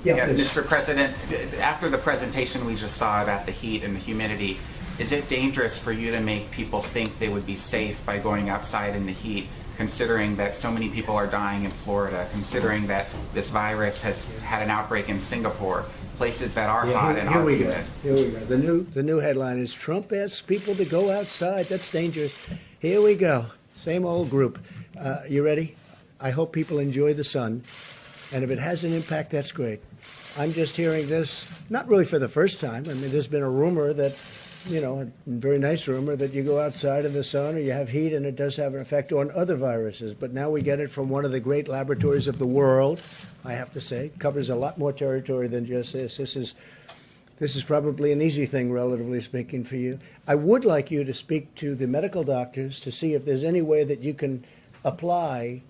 Yeah, please. Mr. President, after the presentation we just saw about the heat and the humidity, is it dangerous for you to make people think they would be safe by going outside in the heat, considering that so many people are dying in Florida, considering that this virus has had an outbreak in Singapore, places that are hot and are humid? Here we go. The new headline is Trump asks people to go outside. That's dangerous. Here we go. Same old group. You ready? I hope people enjoy the sun. And if it has an impact, that's great. I'm just hearing this, not really for the first time. I mean, there's been a rumor that, a very nice rumor that you go outside in the sun or you have heat and it does have an effect on other viruses. But now we get it from one of the great laboratories of the world, I have to say. It covers a lot more territory than just this. This is probably an easy thing, relatively speaking, for you. I would like you to speak to the medical doctors to see if there's any way that you can apply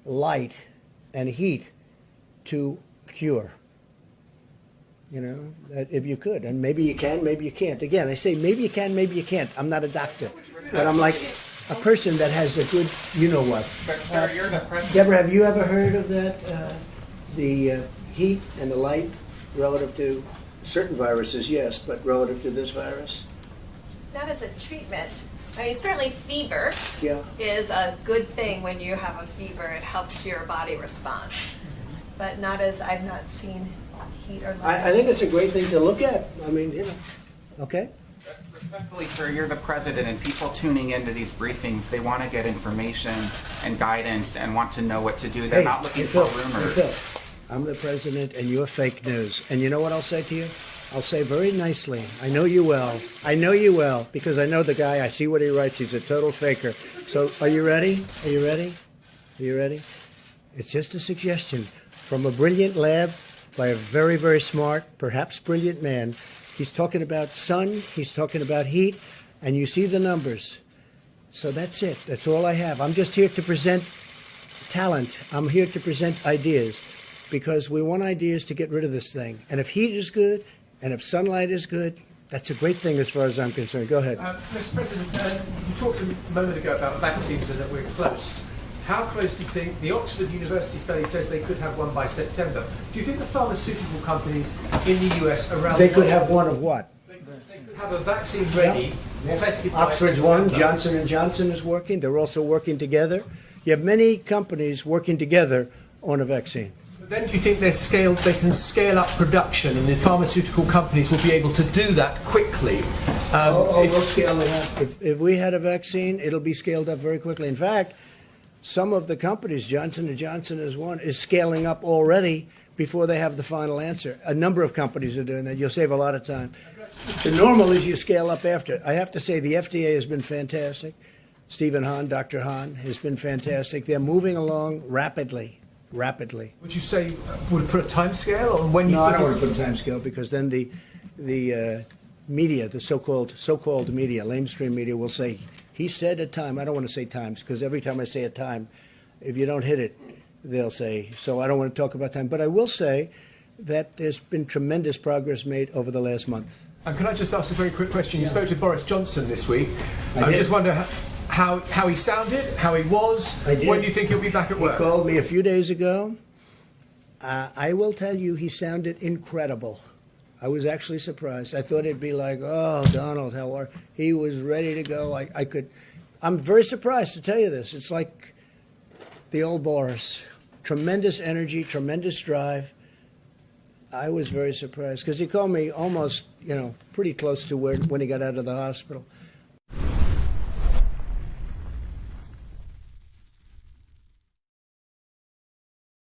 light and heat to cure. That if you could. And maybe you can, maybe you can't. Again, I say maybe you can, maybe you can't. I'm not a doctor. But I'm like a person that has a good, what. But, sir, you're the president. Deborah, have you ever heard of that? The heat and the light relative to certain viruses, yes, but relative to this virus? Not as a treatment. I mean, certainly fever Yeah. is a good thing when you have a fever. It helps your body respond. But not as, I've not seen heat or light. I think it's a great thing to look at. I mean, okay? Respectfully, sir, you're the president, and people tuning into these briefings, they want to get information and guidance and want to know what to do. They're not looking for rumors. Phil, I'm the president, and you're fake news. And you know what I'll say to you? I'll say very nicely, I know you well. I know you well, because I know the guy. I see what he writes. He's a total faker. So are you ready? Are you ready? Are you ready? It's just a suggestion from a brilliant lab by a very, very smart, perhaps brilliant man. He's talking about sun, he's talking about heat, and you see the numbers. So that's it. That's all I have. I'm just here to present talent. I'm here to present ideas, because we want ideas to get rid of this thing. And if heat is good, and if sunlight is good, that's a great thing as far as I'm concerned. Go ahead. Mr. President, you talked a moment ago about vaccines and that we're close. How close do you think the Oxford University study says they could have one by September? Do you think the pharmaceutical companies in the US around They could have one of what? They could have a vaccine ready, tested by Oxford's September. one. Johnson & Johnson is working. They're also working together. You have many companies working together on a vaccine. But then do you think they can scale up production and the pharmaceutical companies will be able to do that quickly? We'll scale it up. If we had a vaccine, it'll be scaled up very quickly. In fact, some of the companies, Johnson & Johnson is one, is scaling up already before they have the final answer. A number of companies are doing that. You'll save a lot of time. The normal is you scale up after. I have to say the FDA has been fantastic. Stephen Hahn, Dr. Hahn, has been fantastic. They're moving along rapidly. Would you say, would it put a time scale on when you No, I think don't want to put a time scale, because then the media, the so-called media, lamestream media, will say, he said a time. I don't want to say times, because every time I say a time, if you don't hit it, they'll say. So I don't want to talk about time. But I will say that there's been tremendous progress made over the last month. And can I just ask a very quick question? You spoke to Boris Johnson this week. I I did. just wonder how he sounded, how he was. I did. When do you think he'll be back at work? He called me a few days ago. I will tell you, he sounded incredible. I was actually surprised. I thought it'd be like, oh, Donald, how are you? He was ready to go. I'm very surprised to tell you this. It's like the old Boris. Tremendous energy, tremendous drive. I was very surprised because he called me almost, pretty close to when he got out of the hospital.